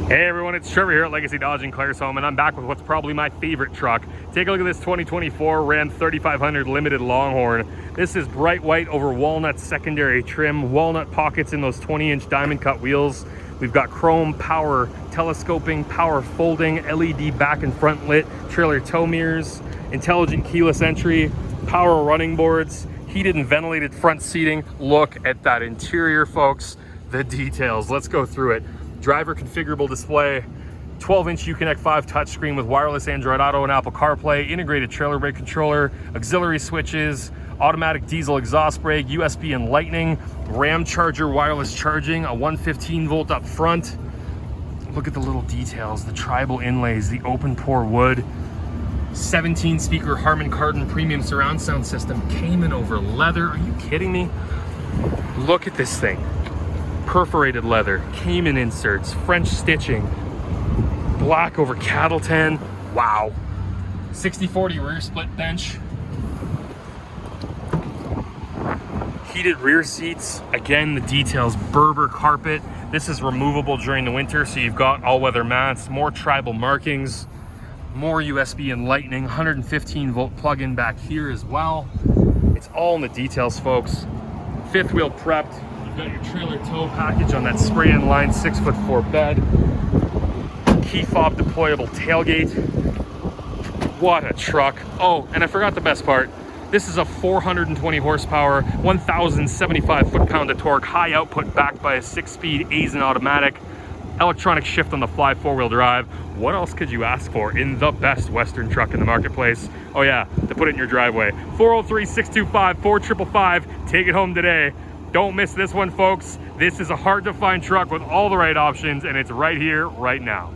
Hey everyone, it's Trevor here at Legacy Dodge in Claresholm, and I'm back with what's probably my favorite truck. Take a look at this 2024 Ram 3500 Limited Longhorn. This is bright white over walnut secondary trim, walnut pockets in those 20-inch diamond cut wheels. We've got chrome power telescoping, power folding, LED back and front lit, trailer tow mirrors, intelligent keyless entry, power running boards, heated and ventilated front seating. Look at that interior, folks. The details. Let's go through it. Driver configurable display, 12-inch Uconnect 5 touchscreen with wireless Android Auto and Apple CarPlay, integrated trailer brake controller, auxiliary switches, automatic diesel exhaust brake, USB and Lightning, Ram charger wireless charging, a 115 volt up front. Look at the little details, the tribal inlays, the open pore wood, 17 speaker Harman Kardon premium surround sound system, Cayman over leather. Are you kidding me? Look at this thing. Perforated leather, Cayman inserts, French stitching, black over cattle tan. Wow. 60/40 rear split bench. Heated rear seats. Again, the details, Berber carpet. This is removable during the winter, so you've got all-weather mats, more tribal markings, more USB and Lightning, 115 volt plug-in back here as well. It's all in the details, folks. Fifth wheel prepped. Got your trailer tow package on that spray-in line 6'4" bed, key fob deployable tailgate. What a truck. Oh, and I forgot the best part. This is a 420 horsepower, 1,075 foot-pound of torque, high output backed by a 6-speed AISIN automatic, electronic shift on the fly 4-wheel drive. What else could you ask for in the best Western truck in the marketplace? Oh yeah, to put it in your driveway. 403-625-4555. Take it home today. Don't miss this one, folks. This is a hard to find truck with all the right options, and it's right here, right now.